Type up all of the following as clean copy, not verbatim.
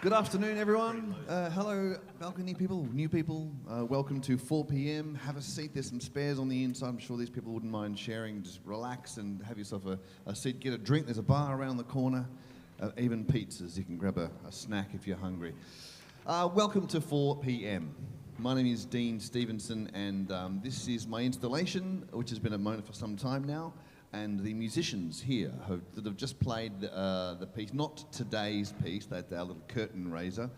Good afternoon, everyone. Hello, balcony people, new people. Welcome to 4 p.m. Have a seat. There's some spares on the inside. I'm sure these people wouldn't mind sharing. Just relax and have yourself a seat. Get a drink. There's a bar around the corner. Even pizzas. You can grab a snack if you're hungry. Welcome to 4 p.m. My name is Dean Stevenson, and this is my installation, which has been at Mona for some time now. And the musicians here that have just played the piece, not today's piece, that's our little curtain raiser,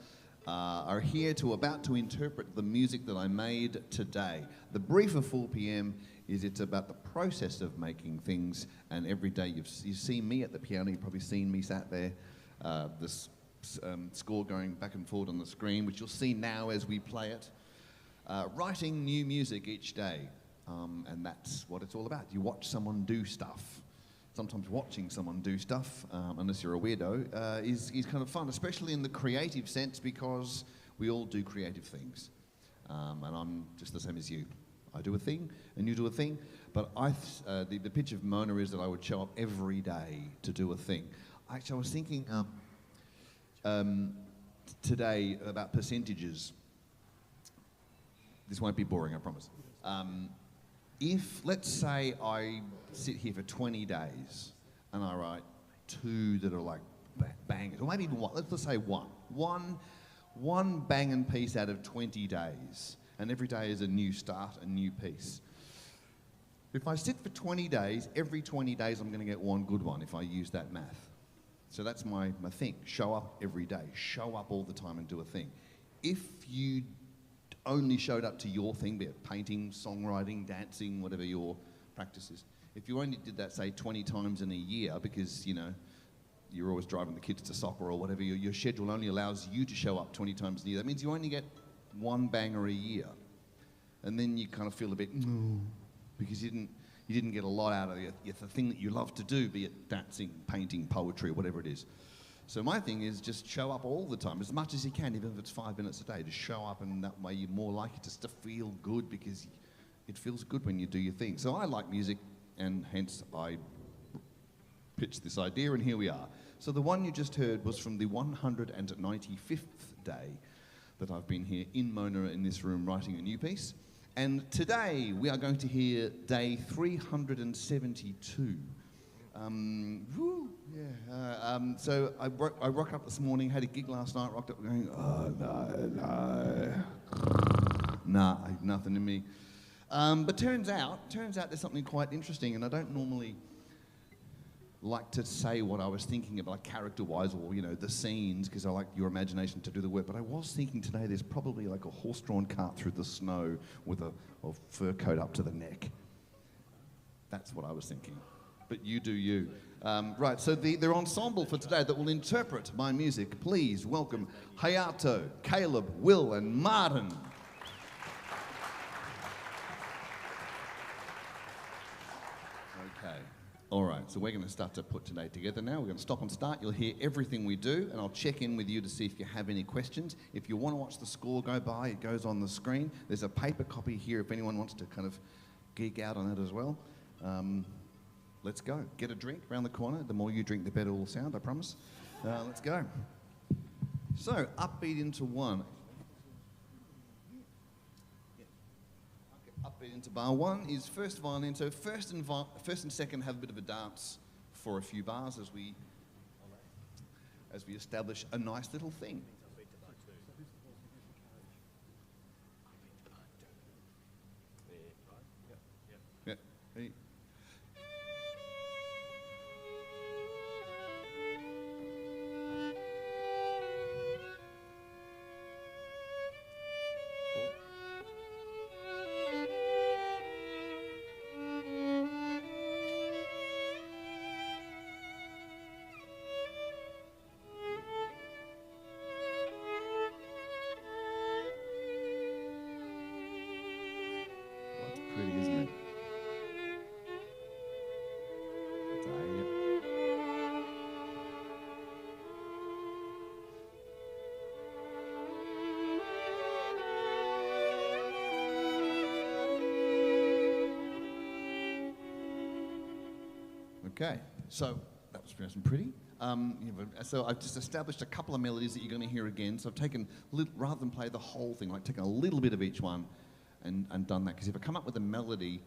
are here about to interpret the music that I made today. The brief of 4 p.m. is it's about the process of making things, and every day you've seen me at the piano, you've probably seen me sat there, this score going back and forward on the screen, which you'll see now as we play it. Writing new music each day. And that's what it's all about. You watch someone do stuff. Sometimes watching someone do stuff, unless you're a weirdo, is kind of fun, especially in the creative sense, because we all do creative things. And I'm just the same as you. I do a thing, and you do a thing. But the pitch of Mona is that I would show up every day to do a thing. Actually, I was thinking today about percentages. This won't be boring, I promise. If, let's say, I sit here for 20 days and I write 2 that are like bangers, or maybe even one, let's say one banging piece out of 20 days, and every day is a new start, a new piece. If I sit for 20 days, every 20 days I'm going to get one good one if I use that math. So that's my thing. Show up every day. Show up all the time and do a thing. If you only showed up to your thing, be it painting, songwriting, dancing, whatever your practice is. If you only did that, say, 20 times in a year because, you know, you're always driving the kids to soccer or whatever, your schedule only allows you to show up 20 times a year. That means you only get one banger a year. And then you kind of feel a bit, because you didn't get a lot out of the thing that you love to do, be it dancing, painting, poetry, or whatever it is. So my thing is just show up all the time, as much as you can, even if it's 5 minutes a day. Just show up, and that way you're more likely just to feel good, because it feels good when you do your thing. So I like music, and hence I pitched this idea, and here we are. So the one you just heard was from the 195th day that I've been here in Mona in this room writing a new piece. And today we are going to hear day 372. So I rocked up this morning, had a gig last night, rocked up going, oh, nah, nothing in me. But turns out there's something quite interesting, and I don't normally like to say what I was thinking about character-wise or, you know, the scenes, because I like your imagination to do the work, but I was thinking today there's probably like a horse-drawn cart through the snow with a fur coat up to the neck. That's what I was thinking. But you do you. Right, so their ensemble for today that will interpret my music, please welcome Hayato, Caleb, Will, and Martin. Okay, all right, so we're going to start to put today together now. We're going to stop and start. You'll hear everything we do, and I'll check in with you to see if you have any questions. If you want to watch the score go by, it goes on the screen. There's a paper copy here if anyone wants to kind of geek out on it as well. Let's go. Get a drink around the corner. The more you drink, the better it will sound, I promise. Let's go. So, upbeat into 1. Upbeat into bar 1 is first violin. So first and second have a bit of a dance for a few bars as we establish a nice little thing. Yeah. Hey. Pretty, isn't it? Okay, so that was nice and pretty. So I've just established a couple of melodies that you're going to hear again. So I've taken, rather than play the whole thing, like taken a little bit of each one and done that. Because if I come up with a melody,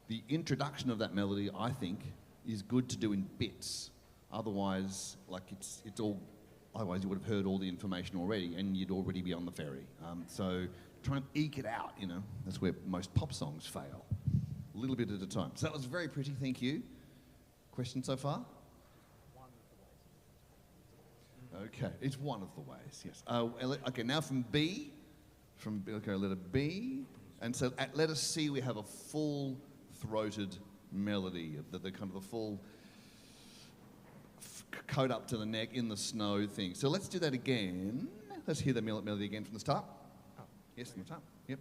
the introduction of that melody, I think, is good to do in bits. Otherwise, like it's all, otherwise you would have heard all the information already and you'd already be on the ferry. So try and eke it out, you know. That's where most pop songs fail. A little bit at a time. So that was very pretty, thank you. Questions so far? Okay, it's one of the ways, yes. Okay, now from B, okay, letter B, and so at letter C we have a full-throated melody, the kind of the full coat up to the neck in the snow thing. So let's do that again. Let's hear the melody again from the start. Oh, yes, from the start. Yep.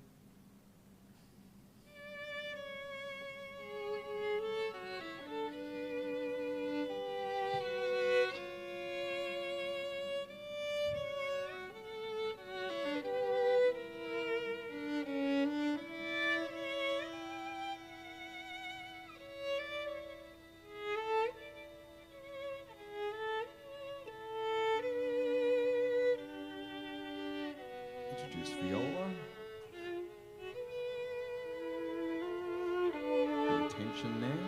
Introduce viola. Bit of tension there.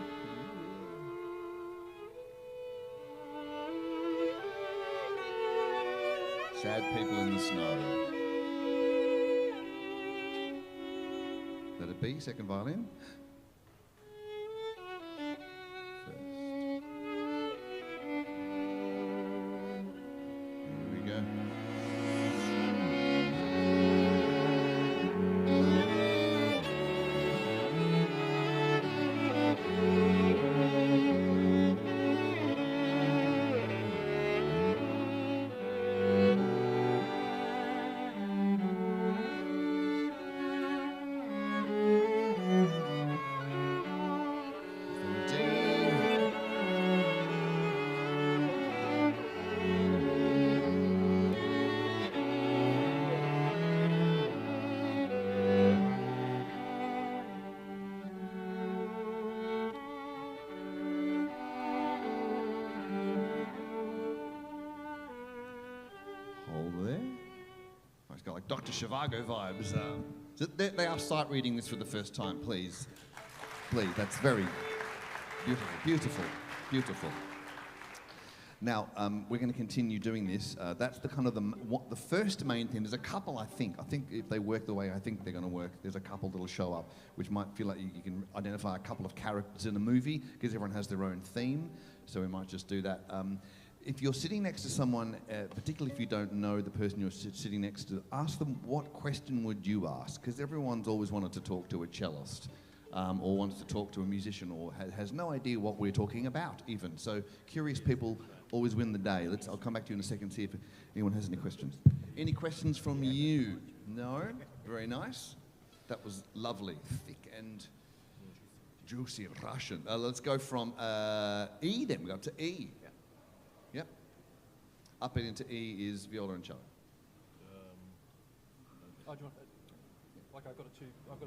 Sad people in the snow. Let it be, second violin. First. Here we go. Hold there. It's got like Dr. Zhivago vibes. So they are sight reading this for the first time, please. Please, that's very beautiful, beautiful, beautiful. Now, we're going to continue doing this. That's the kind of the first main thing. There's a couple, I think if they work the way I think they're going to work, there's a couple that'll show up, which might feel like you can identify a couple of characters in a movie, because everyone has their own theme, so we might just do that. If you're sitting next to someone, particularly if you don't know the person you're sitting next to, ask them what question would you ask, because everyone's always wanted to talk to a cellist. Or wants to talk to a musician, or has no idea what we're talking about even. So curious people always win the day. I'll come back to you in a second, see if anyone has any questions. Any questions from you? No? Very nice. That was lovely. Thick and juicy Russian. Let's go from E then. We got to E. Yep. Up and into E is viola and cello. Do you want, like I've got a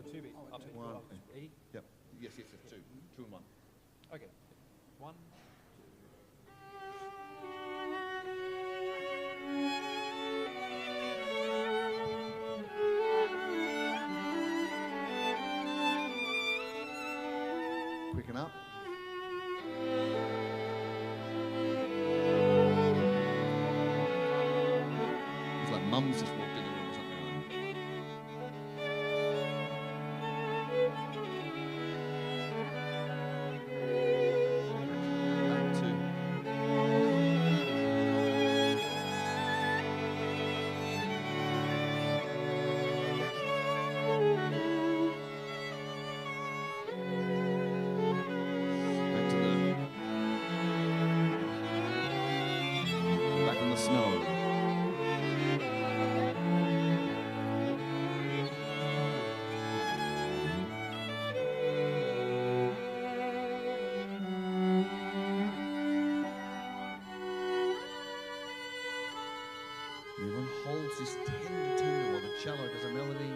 two beat up to One. E. Yep. Yes, two. Two and one. Okay. One. Quicken up. It's like mum's just walked in the room or something like that. Up two. Back to back in the snow. Everyone holds this tender while the cello does a melody.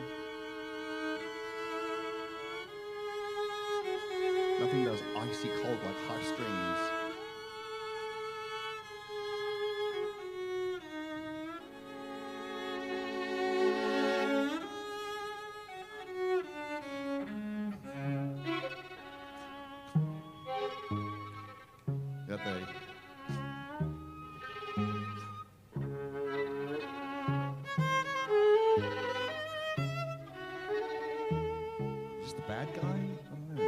Nothing does icy cold like high strings. bad guy? I don't know.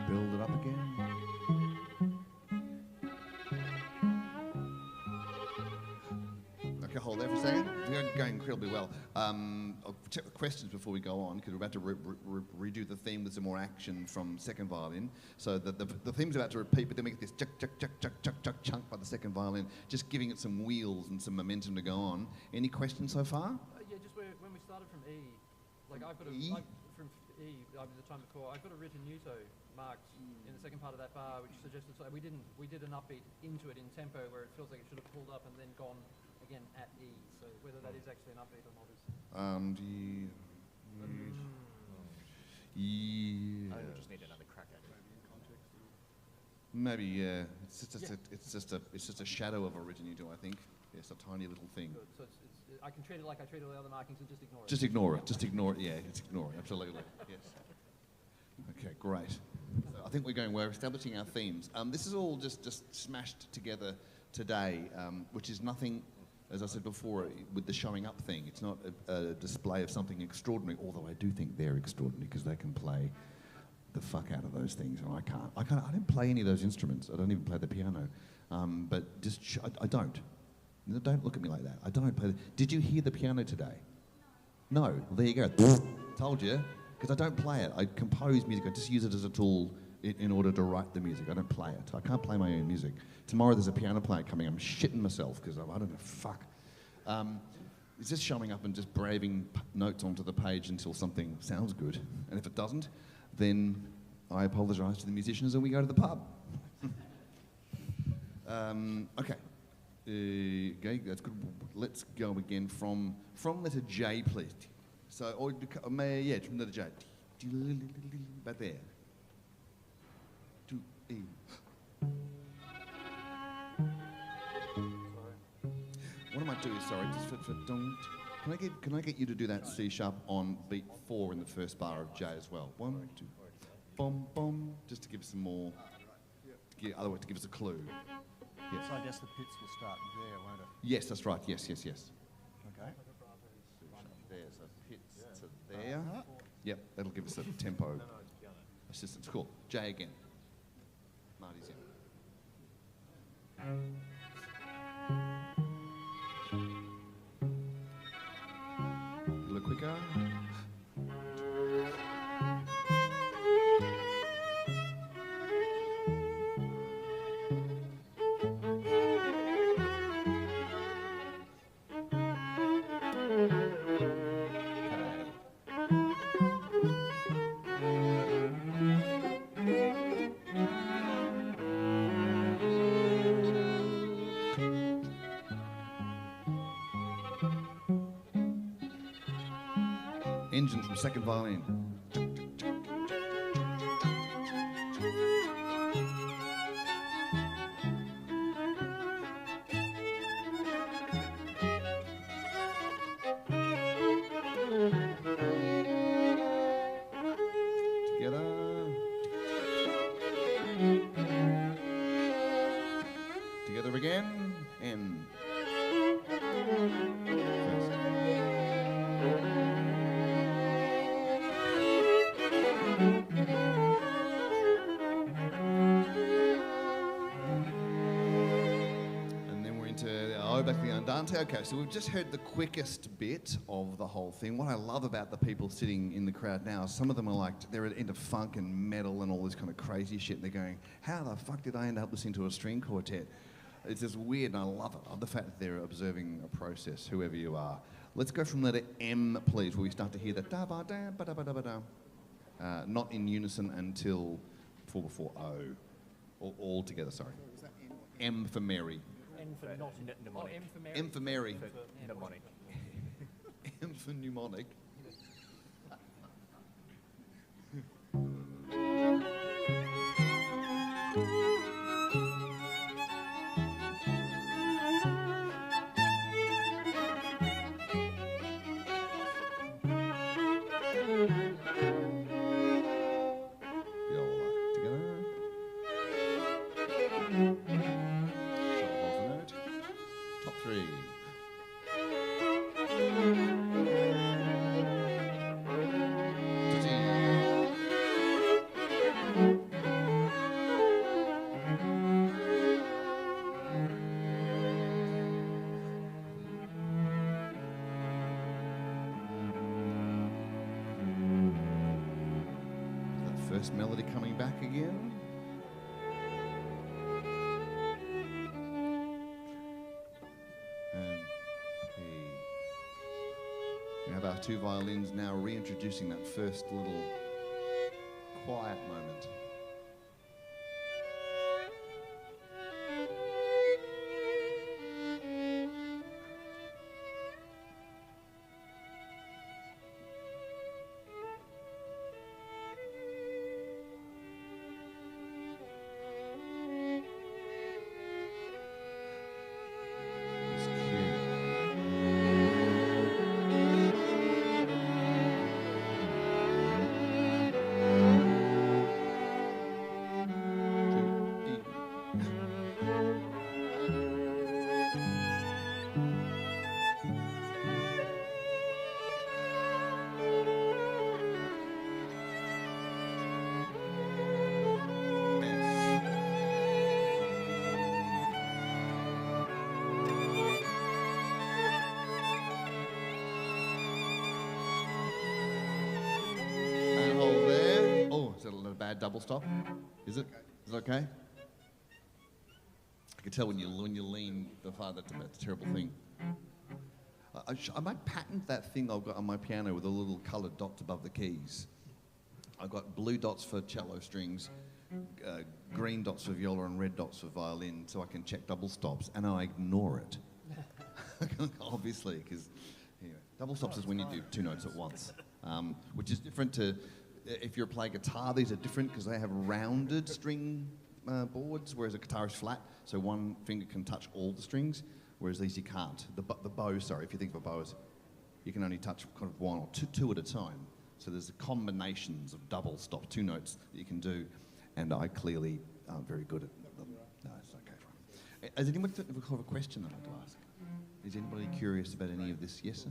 Build it up again. Okay, hold there for a second. We're going incredibly well. I'll check the questions before we go on, because we're about to redo the theme with some more action from second violin. So the theme's about to repeat, but then we get this chuck, chuck, chuck, chuck, chuck, chuck, chunk by the second violin, just giving it some wheels and some momentum to go on. Any questions so far? Yeah, just when we started from E, like I've got a, E? from E, the time before, I've got a ritenuto marked in the second part of that bar, which suggested, so we did an upbeat into it in tempo where it feels like it should have pulled up and then gone again at E. So whether that is actually an upbeat or not is... Yeah. I think we just need another crack at it. Maybe, yeah. It's just a shadow of a ritenuto, I think. Yes, a tiny little thing. Good. So I can treat it like I treat all the other markings and just ignore it. Just ignore it. Just ignore it. Yeah, just ignore it. Absolutely. Yes. Okay, great. So I think we're establishing our themes. This is all just smashed together today, which is nothing, as I said before, with the showing up thing. It's not a display of something extraordinary, although I do think they're extraordinary because they can play the fuck out of those things, and I can't. I don't play any of those instruments. I don't even play the piano. But just I don't. No, don't look at me like that. I don't play. Did you hear the piano today? No. Well, there you go. Told you. Because I don't play it. I compose music. I just use it as a tool in order to write the music. I don't play it. I can't play my own music. Tomorrow there's a piano player coming. I'm shitting myself because I don't know. Fuck. It's just showing up and just braving notes onto the page until something sounds good. And if it doesn't, then I apologise to the musicians and we go to the pub. Okay. Okay, that's good. Let's go again from letter J, please. So, or from letter J. About there. To E. What I might do is, sorry, just for don't. Can I get you to do that C sharp on beat 4 in the first bar of J as well? 1, 2, bom bom, just to give us some more. Yeah, otherwise to give us a clue. Yes. So I guess the pits will start there, won't it? Yes, that's right. Yes. Okay. There, so hits to there. Yep, that'll give us a tempo assistance. Cool. J again. Marty's in. A little quicker. Engine from second violin. Together. Together again. And back to the Andante. Okay, so we've just heard the quickest bit of the whole thing. What I love about the people sitting in the crowd now, some of them are like, they're into funk and metal and all this kind of crazy shit. And they're going, how the fuck did I end up listening to a string quartet? It's just weird, and I love it. I love the fact that they're observing a process, whoever you are. Let's go from letter M, please, where we start to hear the da ba da ba da ba da ba da. Not in unison until 4 before O. Or all together, sorry. M for Mary. N for not. Oh, M for Mary. M for Mary. Mnemonic. M for mnemonic. first melody coming back again. And P. We have our two violins now reintroducing that first little quiet moment. Double stop? Is it? Is it okay? I can tell when you lean the far, that's a terrible thing. I might patent that thing I've got on my piano with the little coloured dots above the keys. I've got blue dots for cello strings, green dots for viola and red dots for violin, so I can check double stops, and I ignore it. Obviously, because double stops is when you do two notes at once, which is different to if you're playing guitar. These are different because they have rounded string boards, whereas a guitar is flat, so one finger can touch all the strings, whereas these you can't. The bow, sorry, if you think of a bow as, you can only touch kind of one or two at a time. So there's combinations of double stop, two notes that you can do, and I clearly aren't very good at them. No, it's okay. Fine. Has anyone have a question I'd like to ask? Is anybody curious about any of this? Yes, sir?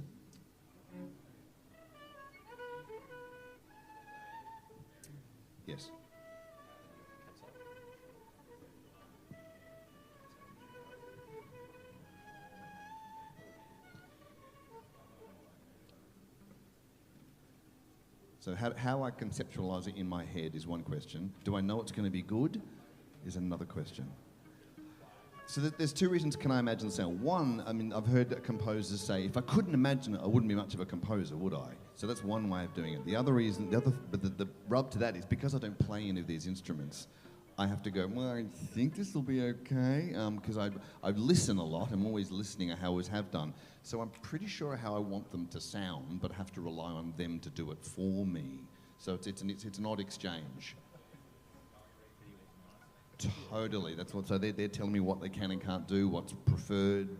Yes. So how I conceptualize it in my head is one question. Do I know it's going to be good is another question. So there's two reasons can I imagine the sound. One, I mean, I've heard composers say, if I couldn't imagine it, I wouldn't be much of a composer, would I? So that's one way of doing it. The other reason, but the rub to that is because I don't play any of these instruments, I have to go, well, I think this will be okay, because I listen a lot. I'm always listening, I always have done. So I'm pretty sure how I want them to sound, but have to rely on them to do it for me. So it's an odd exchange. Totally, that's what, so they're telling me what they can and can't do, what's preferred.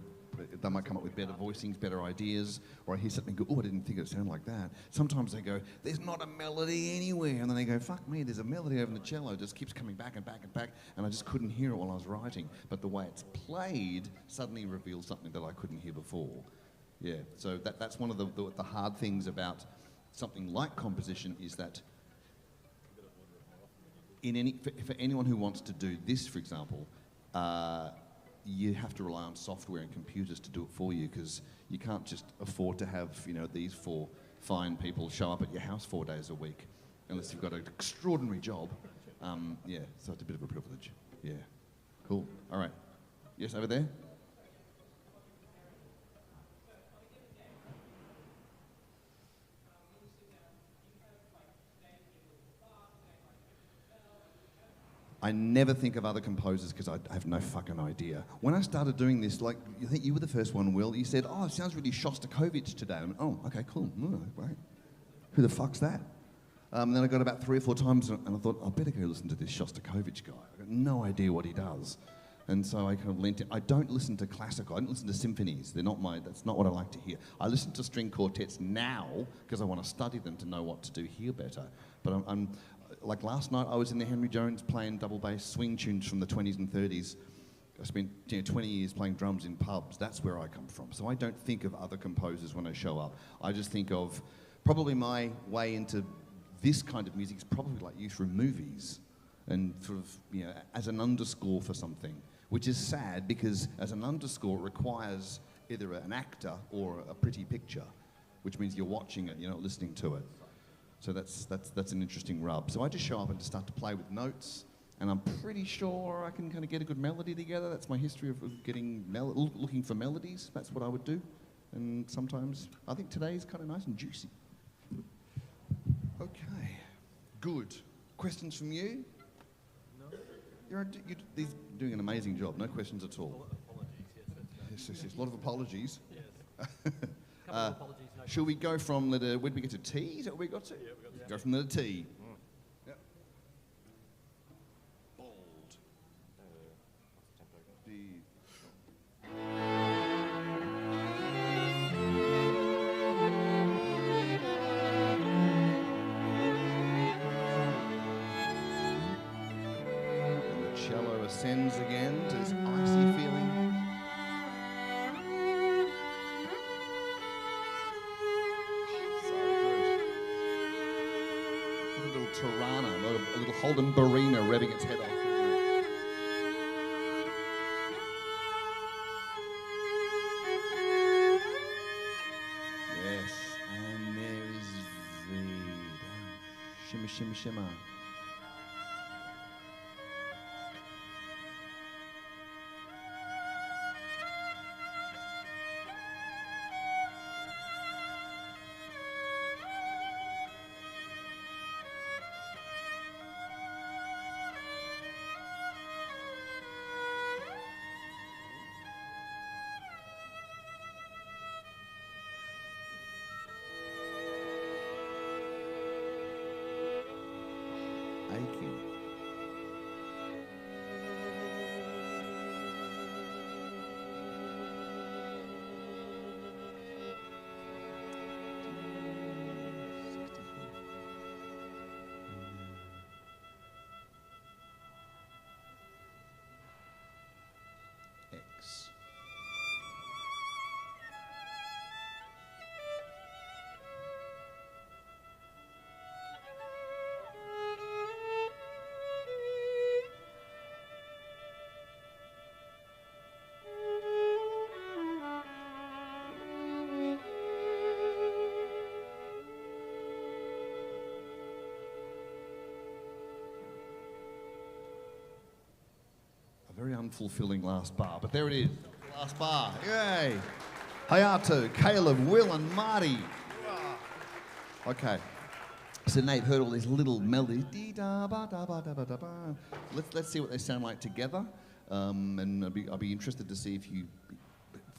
They might come up with better voicings, better ideas, or I hear something and go, oh, I didn't think it would sound like that. Sometimes they go, there's not a melody anywhere, and then they go, fuck me, there's a melody over the cello, it just keeps coming back and back and back, and I just couldn't hear it while I was writing. But the way it's played suddenly reveals something that I couldn't hear before. Yeah, so that's one of the hard things about something like composition is that for anyone who wants to do this, for example, you have to rely on software and computers to do it for you, because you can't just afford to have these four fine people show up at your house 4 days a week, unless you've got an extraordinary job. Yeah, so it's a bit of a privilege. Yeah, cool. All right. Yes, over there. I never think of other composers because I have no fucking idea. When I started doing this, like, I think you were the first one, Will, you said, oh, it sounds really Shostakovich today. I went, oh, okay, cool. Oh, right. Who the fuck's that? Then I got about 3 or 4 times and I thought, I better go listen to this Shostakovich guy. I've got no idea what he does. And so I kind of lent it. I don't listen to classical. I don't listen to symphonies. That's not what I like to hear. I listen to string quartets now because I want to study them to know what to do here better. But like last night, I was in the Henry Jones playing double bass swing tunes from the 20s and 30s. I spent 20 years playing drums in pubs. That's where I come from. So I don't think of other composers when I show up. I just think of probably my way into this kind of music is probably like you through movies and sort of, as an underscore for something, which is sad because as an underscore it requires either an actor or a pretty picture, which means you're watching it, you're not listening to it. So that's an interesting rub. So I just show up and just start to play with notes, and I'm pretty sure I can kind of get a good melody together. That's my history of getting looking for melodies. That's what I would do, and sometimes I think today's kind of nice and juicy. Okay, good. Questions from you? No. You're doing an amazing job. No questions at all. Yes. A lot of apologies. Yes. Couple of apologies. No Shall we go from letter? Where did we get to T? Is that what we got to? Yeah, we got Go from letter T. Yep. Bold. What's the tempo again? D. And the cello ascends again to this icy feeling. Tirana, a little Holden Barina revving its head off. Yes, and there is V. Shimmer, shimmer, shimmer. Aching. X. A very unfulfilling last bar, but there it is. Last bar. Yay. Hayato, Caleb, Will, and Marty. Okay. So Nate heard all these little melodies. Dee-da-ba-da-ba-da-ba-da-ba. Let's see what they sound like together. And I'll be interested to see if you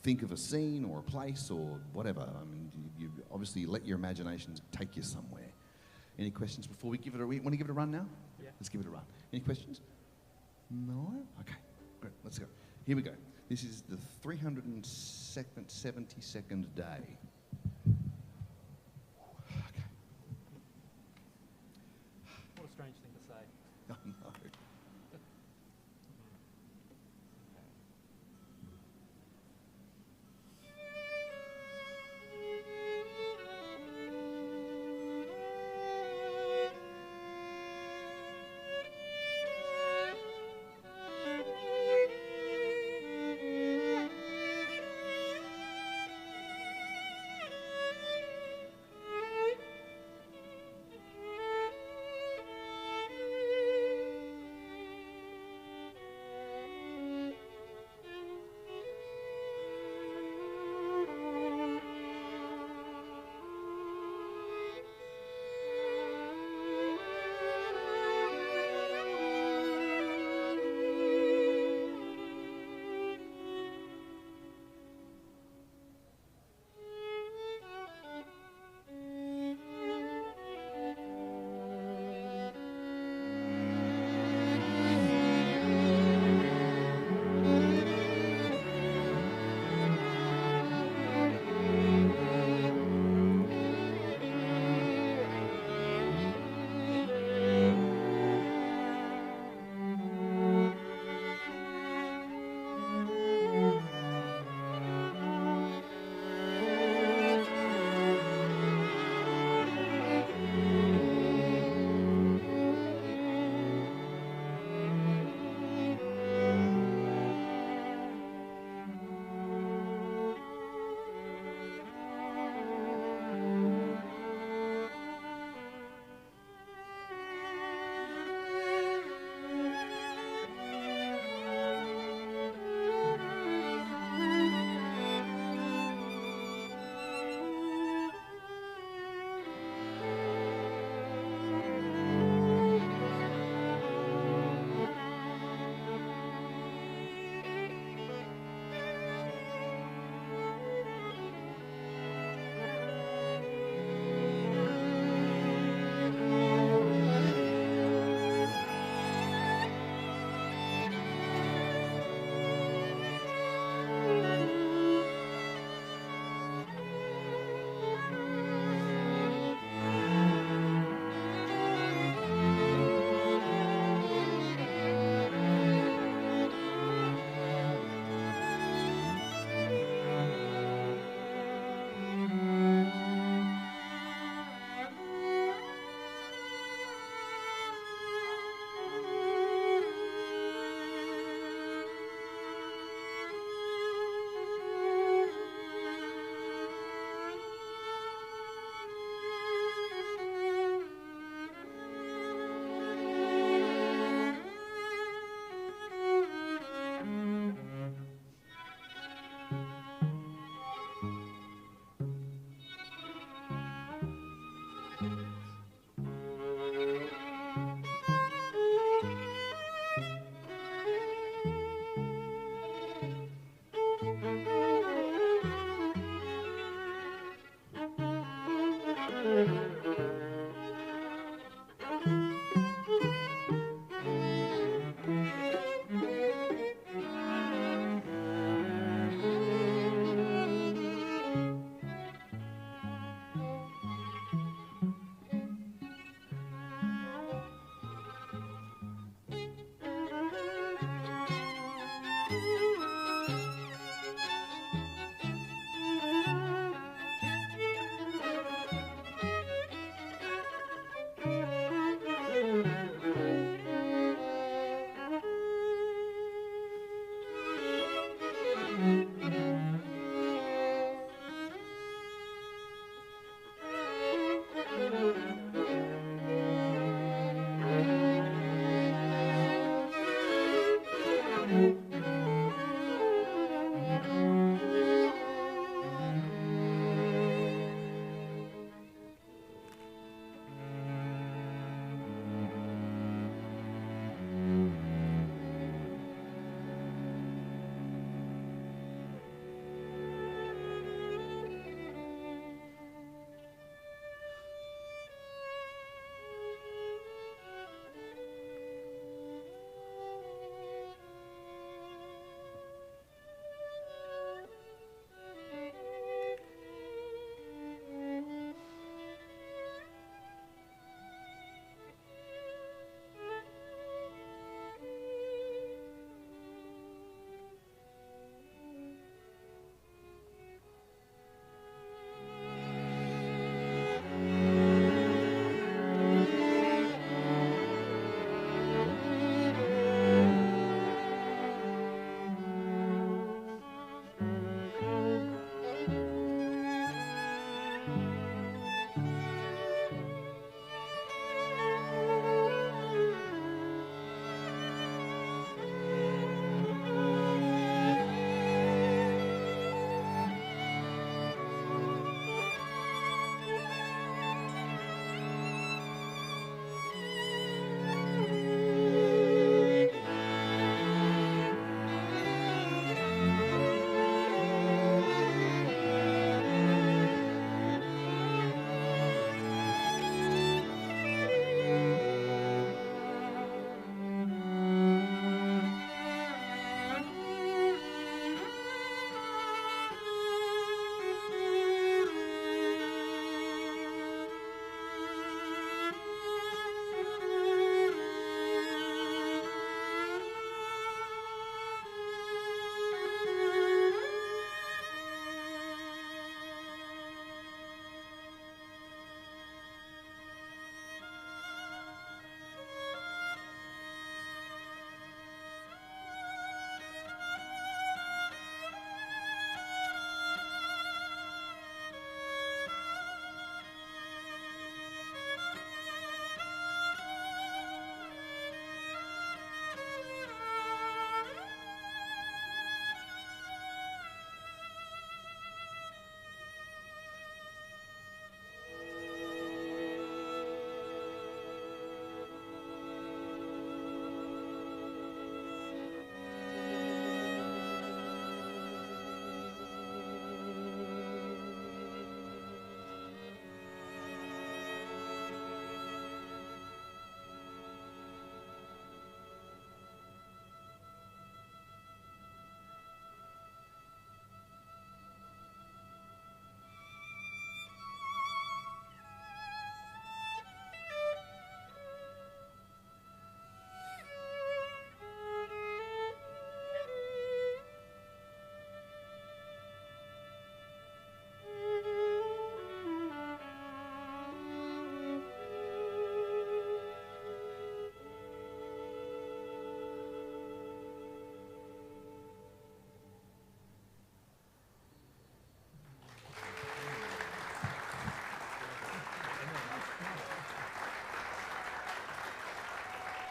think of a scene or a place or whatever. I mean, you obviously let your imaginations take you somewhere. Any questions before we give it a want to give it a run now? Yeah. Let's give it a run. Any questions? No? Okay. Great. Let's go. Here we go. This is the 372nd day. Okay. What a strange thing to say. Oh, no.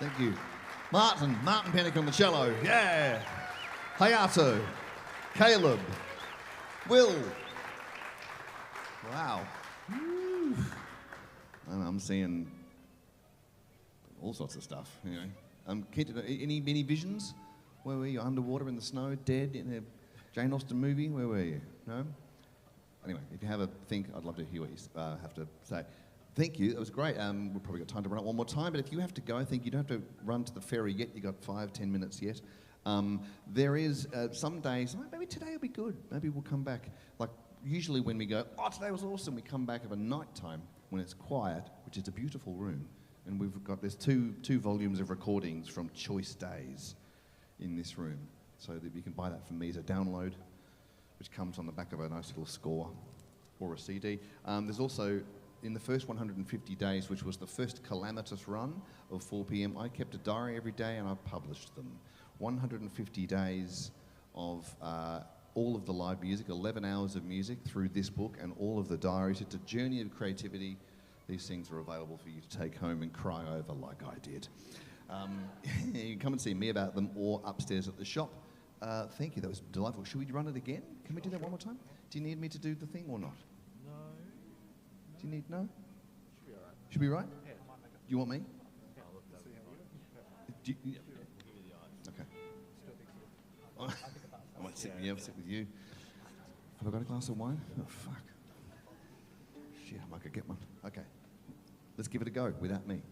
Thank you. Martin Pennick on the cello. Yeah. Hayato. Caleb. Will. Wow. Woo. And I'm seeing all sorts of stuff. Anyway, Kent, any visions? Where were you? Underwater in the snow, dead in a Jane Austen movie? Where were you? No? Anyway, if you have a think, I'd love to hear what you have to say. Thank you. That was great. We've probably got time to run it one more time, but if you have to go, I think you don't have to run to the ferry yet. You've got 5-10 minutes yet. There is some days, maybe today will be good. Maybe we'll come back. Like usually when we go, oh, today was awesome, we come back at a night time when it's quiet, which is a beautiful room. And there's two volumes of recordings from choice days in this room. So that you can buy that from me as a download, which comes on the back of a nice little score or a CD. There's also, in the first 150 days, which was the first calamitous run of 4 p.m, I kept a diary every day and I published them. 150 days of all of the live music, 11 hours of music through this book and all of the diaries. It's a journey of creativity. These things are available for you to take home and cry over like I did. You can come and see me about them or upstairs at the shop. Thank you, that was delightful. Should we run it again? Can we do that one more time? Do you need me to do the thing or not? No. Do you need, no? Should be all right. Should we right? Yeah. You want me? Yeah, I'll look that up. Do you, We'll give you the eyes. okay. I think about I might sit with you, I'll sit with you. Have I got a glass of wine? Oh, fuck. Shit, I might go get one. Okay. Let's give it a go without me.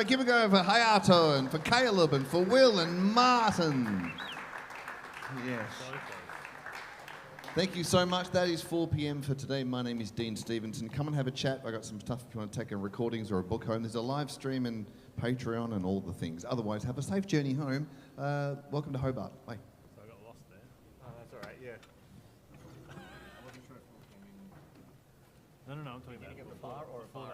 Give a go for Hayato and for Caleb and for Will and Martin. Yes. Thank you so much. That is 4 p.m. for today. My name is Dean Stevenson. Come and have a chat. I got some stuff if you want to take a recordings or a book home. There's a live stream and Patreon and all the things. Otherwise, have a safe journey home. Welcome to Hobart. Bye. So I got lost there. Oh, that's all right, yeah. I wasn't sure if we were coming. No, I'm talking about a bar or a bar